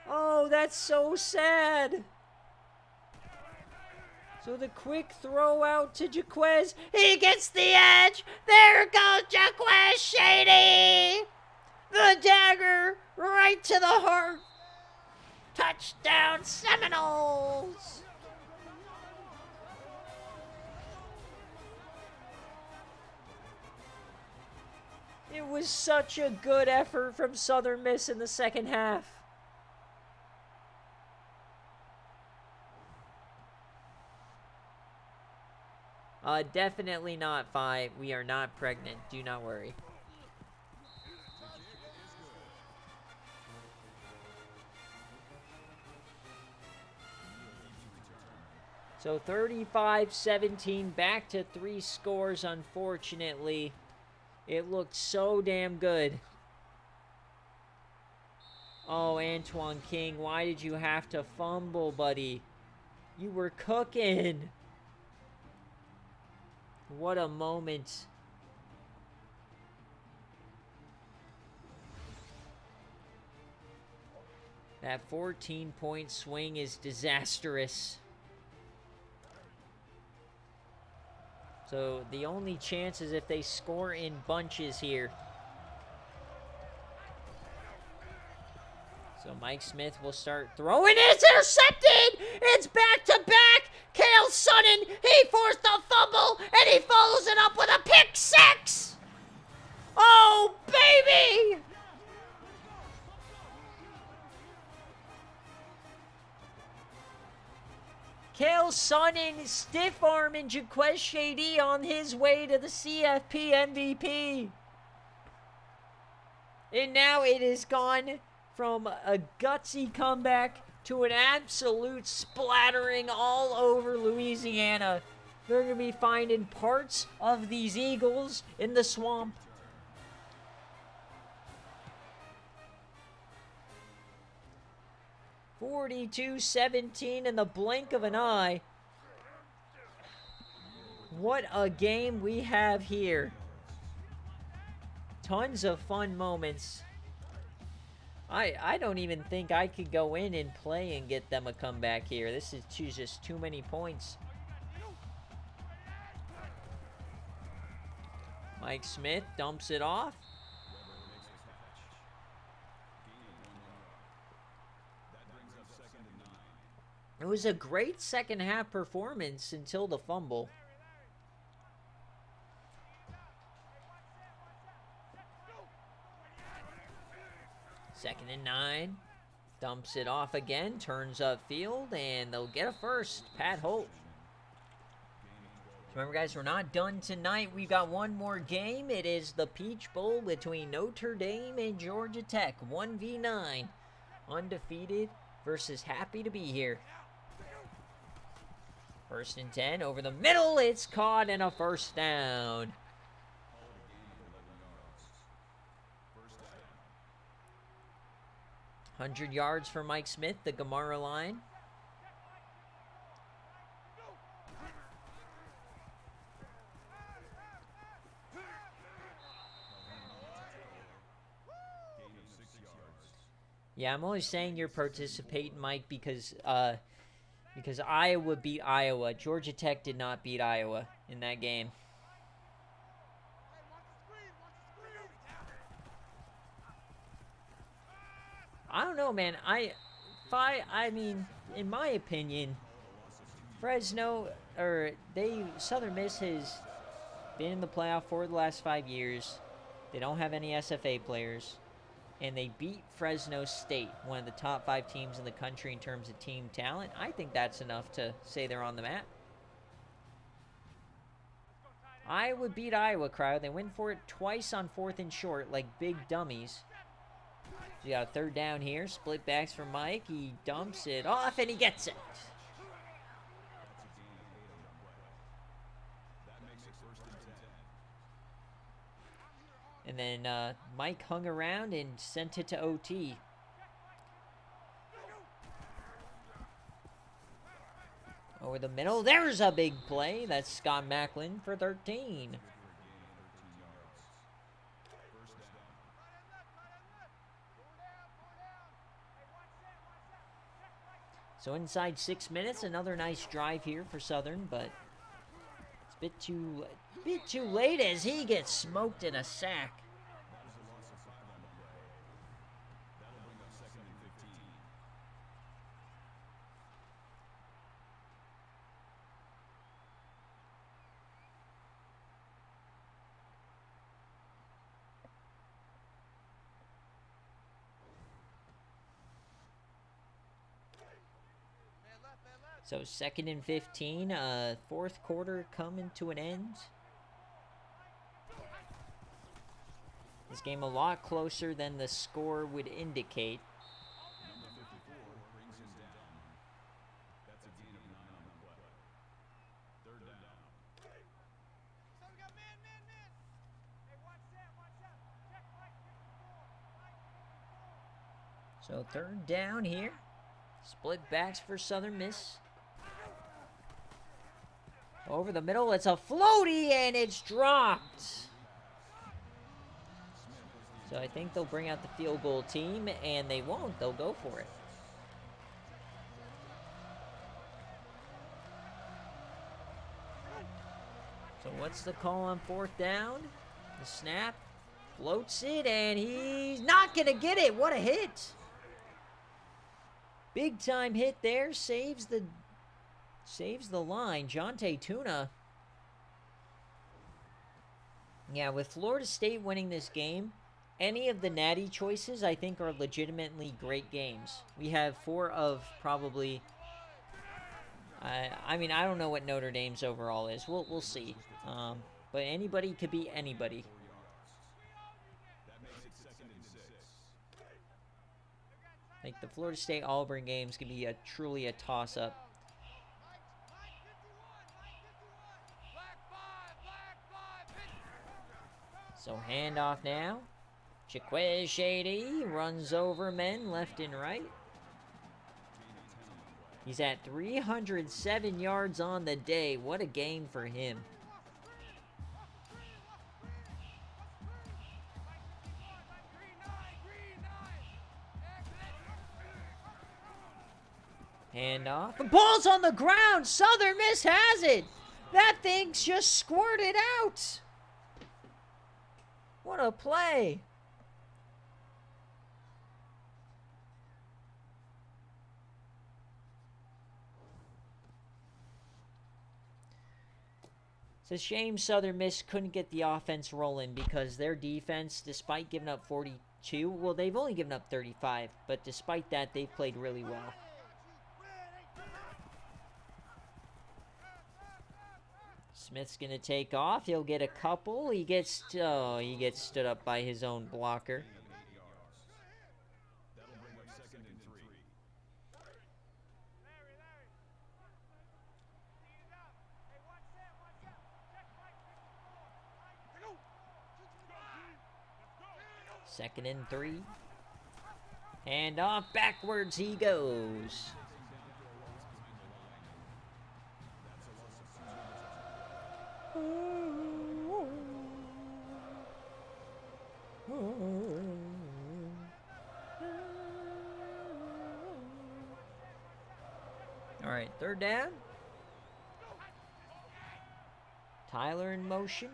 Oh, that's so sad. So the quick throw out to Jaquez. He gets the edge. There goes Jaquez Shady. The dagger right to the heart. Touchdown Seminoles. It was such a good effort from Southern Miss in the 2nd half. Definitely not 5. We are not pregnant. Do not worry. So 35-17, back to 3 scores, unfortunately. It looked so damn good. Oh, Antoine King, why did you have to fumble, buddy? You were cooking. What a moment. That 14-point swing is disastrous. So the only chance is if they score in bunches here. So Mike Smith will start throwing. It's intercepted! It's back-to-back! Kale Sutton, he forced a fumble, and he follows it up with a pick six! Oh, baby! Kale Sutton stiff-arming Jaquez Shady on his way to the CFP MVP. And now it has gone from a gutsy comeback to an absolute splattering all over Louisiana. They're going to be finding parts of these Eagles in the swamp. $42-17 in the blink of an eye. What a game we have here. Tons of fun moments. I don't even think I could go in and play and get them a comeback here. This is just too many points. Mike Smith dumps it off. It was a great second half performance until the fumble. Second and 9. Dumps it off again. Turns upfield. And they'll get a first. Pat Holt. Remember, guys, we're not done tonight. We've got one more game. It is the Peach Bowl between Notre Dame and Georgia Tech. 1v9. Undefeated versus happy to be here. First and 10. Over the middle. It's caught and a first down. $100 yards for Mike Smith, the Gamara line. Yeah, I'm only saying you're participating, Mike, because Iowa beat Iowa. Georgia Tech did not beat Iowa in that game. I don't know, man. I mean, in my opinion, Southern Miss has been in the playoff for the last 5 years. They don't have any SFA players, and they beat Fresno State, one of the top 5 teams in the country in terms of team talent. I think that's enough to say they're on the map. Iowa beat Iowa, crowd. They went for it twice on 4th and short like big dummies. So you got a third down here. Split backs for Mike. He dumps it off, and he gets it. And then Mike hung around and sent it to OT. Over the middle. There's a big play. That's Scott Macklin for 13. So inside 6 minutes, another nice drive here for Southern, but it's a bit too late as he gets smoked in a sack. So 2nd and 15, fourth quarter coming to an end. This game a lot closer than the score would indicate. So 3rd down here. Split backs for Southern Miss. Over the middle, it's a floaty, and it's dropped. So I think they'll bring out the field goal team, and they won't. They'll go for it. So what's the call on 4th down? The snap, floats it, and he's not going to get it. What a hit. Big time hit there, saves the line. Jonte Tuna. Yeah, with Florida State winning this game, any of the natty choices I think are legitimately great games. We have 4 of probably... I mean, I don't know what Notre Dame's overall is. We'll see. But anybody could be anybody. Like the Florida State-Auburn games can be truly a toss-up. So handoff now. Chiquez Shady runs over men left and right. He's at 307 yards on the day. What a game for him. Handoff. The ball's on the ground. Southern Miss has it. That thing's just squirted out. What a play. It's a shame Southern Miss couldn't get the offense rolling because their defense, despite giving up 42, well, they've only given up 35, but despite that, they've played really well. Smith's going to take off. He'll get a couple. He gets stood up by his own blocker. Second and 3. Hand off. Backwards he goes. All right, 3rd down. Tyler in motion.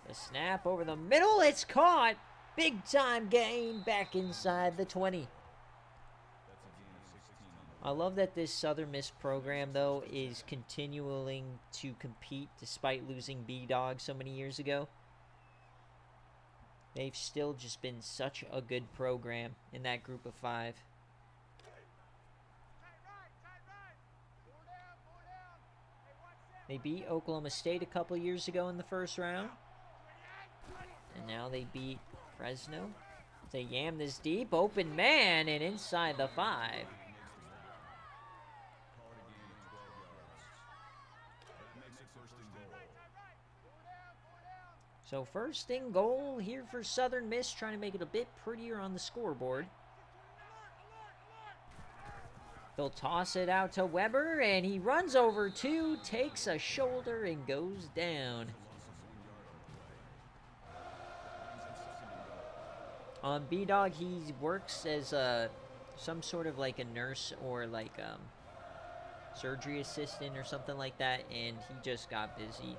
The snap over the middle. It's caught. Big time gain back inside the 20. I love that this Southern Miss program, though, is continuing to compete despite losing B-Dog so many years ago. They've still just been such a good program in that group of 5. They beat Oklahoma State a couple years ago in the 1st round. And now they beat Fresno. They yam this deep. Open man and inside the 5. So 1st and goal here for Southern Miss, trying to make it a bit prettier on the scoreboard. They'll toss it out to Weber, and he runs over 2, takes a shoulder, and goes down. On B-Dog, he works as some sort of like a nurse or like surgery assistant or something like that, and he just got busy.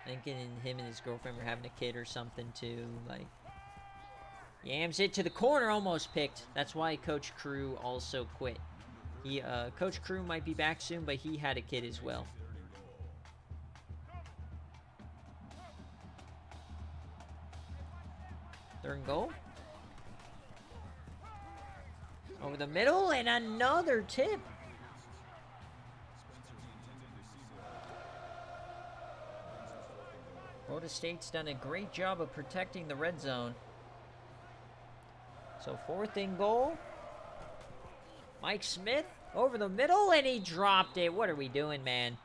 Thinking him and his girlfriend were having a kid or something too. Like, yams it to the corner, almost picked. That's why Coach Crew also quit. Coach Crew might be back soon, but he had a kid as well. Third and goal. Over the middle, and another tip. Florida State's done a great job of protecting the red zone. So 4th and goal. Mike Smith over the middle, and he dropped it. What are we doing, man?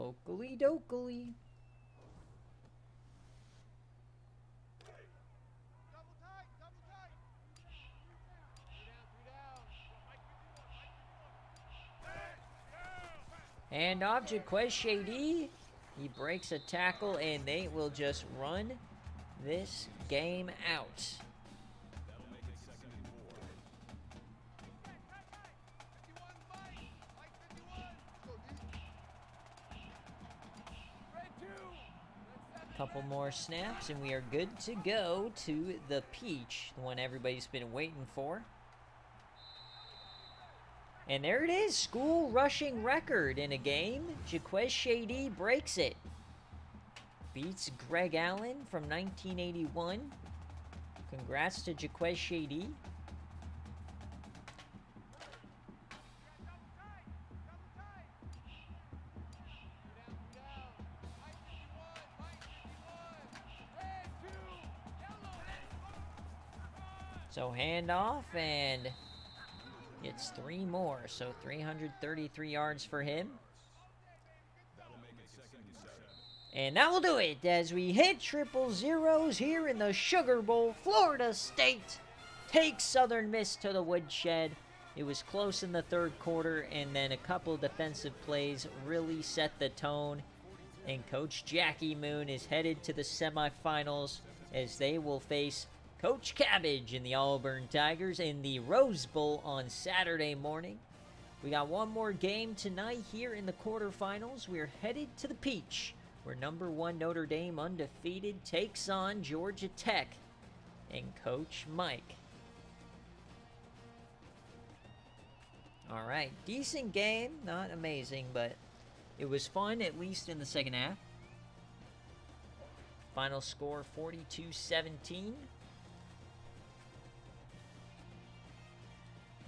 Oakley dokley. Hand off Jaquez Shady. He breaks a tackle, and they will just run this game out. Couple more snaps, and we are good to go to the Peach, the one everybody's been waiting for. And there it is, school rushing record in a game. Jaquez Shady breaks it. Beats Greg Allen from 1981. Congrats to Jaquez Shady. So handoff, and gets 3 more, so 333 yards for him. And that will do it as we hit triple zeros here in the Sugar Bowl. Florida State takes Southern Miss to the woodshed. It was close in the third quarter, and then a couple defensive plays really set the tone. And Coach Jackie Moon is headed to the semifinals as they will face Coach Cabbage and the Auburn Tigers in the Rose Bowl on Saturday morning. We got one more game tonight here in the quarterfinals. We're headed to the Peach, where number 1 Notre Dame undefeated takes on Georgia Tech and Coach Mike. All right, decent game, not amazing, but it was fun, at least in the second half. Final score 42-17.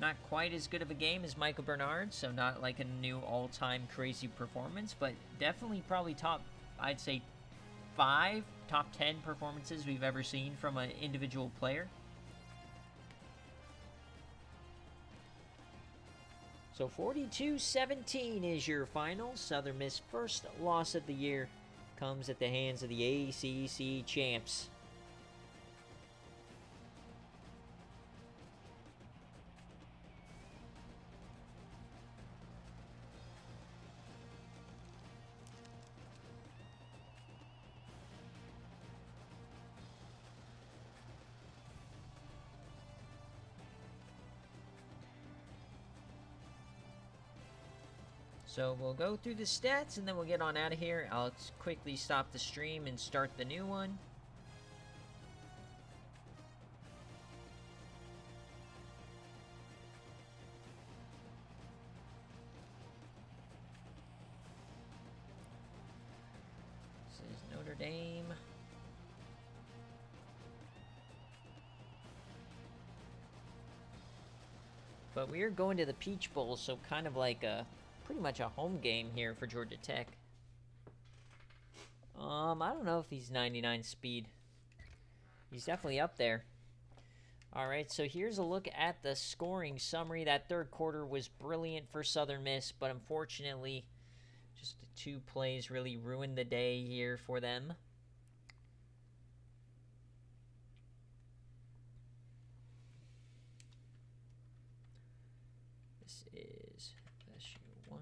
Not quite as good of a game as Michael Bernard, so not like a new all-time crazy performance, but definitely probably top, I'd say, 5, top 10 performances we've ever seen from an individual player. So 42-17 is your final. Southern Miss first loss of the year comes at the hands of the ACC champs. So we'll go through the stats, and then we'll get on out of here. I'll quickly stop the stream and start the new one. This is Notre Dame. But we are going to the Peach Bowl, so kind of like a pretty much a home game here for Georgia Tech. I don't know if he's 99 speed. He's definitely up there. Alright, so here's a look at the scoring summary. That third quarter was brilliant for Southern Miss, but unfortunately, just 2 plays really ruined the day here for them. This is FSU1.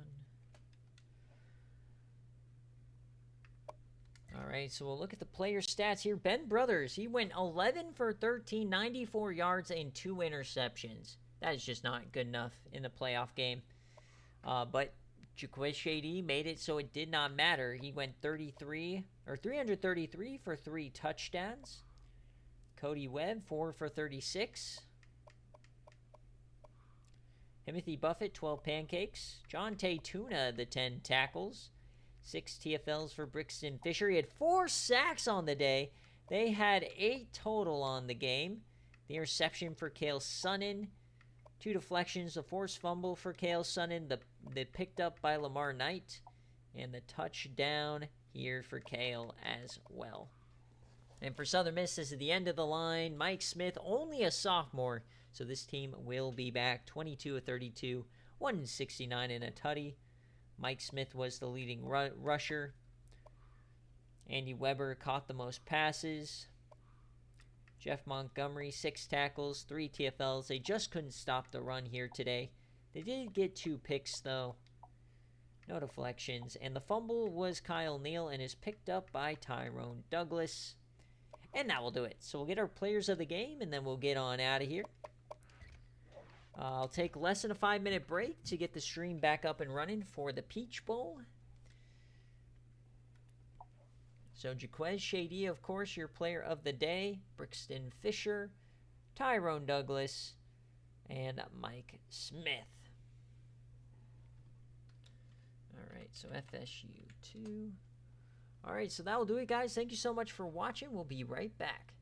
Alright, so we'll look at the player stats here. Ben Brothers, he went 11 for 13, 94 yards, and 2 interceptions. That is just not good enough in the playoff game. But Jaquez Shady made it so it did not matter. He went 333 for 3 touchdowns. Cody Webb, 4 for 36. Timothy Buffett, 12 pancakes. John Tay Tuna, the 10 tackles. 6 TFLs for Brixton Fisher. He had 4 sacks on the day. They had 8 total on the game. The interception for Cale Sunnan. 2 deflections, a forced fumble for Cale Sunnan, the picked up by Lamar Knight, and the touchdown here for Cale as well. And for Southern Miss, this is the end of the line. Mike Smith, only a sophomore, so this team will be back 22 of 32, 169 and a tutty. Mike Smith was the leading rusher. Andy Weber caught the most passes. Jeff Montgomery, 6 tackles, 3 TFLs. They just couldn't stop the run here today. They did get 2 picks, though. No deflections. And the fumble was Kyle Neal and is picked up by Tyrone Douglas. And that will do it. So we'll get our players of the game, and then we'll get on out of here. I'll take less than a 5-minute break to get the stream back up and running for the Peach Bowl. So Jaquez Shady, of course, your player of the day. Brixton Fisher, Tyrone Douglas, and Mike Smith. All right, so FSU 2. All right, so that will do it, guys. Thank you so much for watching. We'll be right back.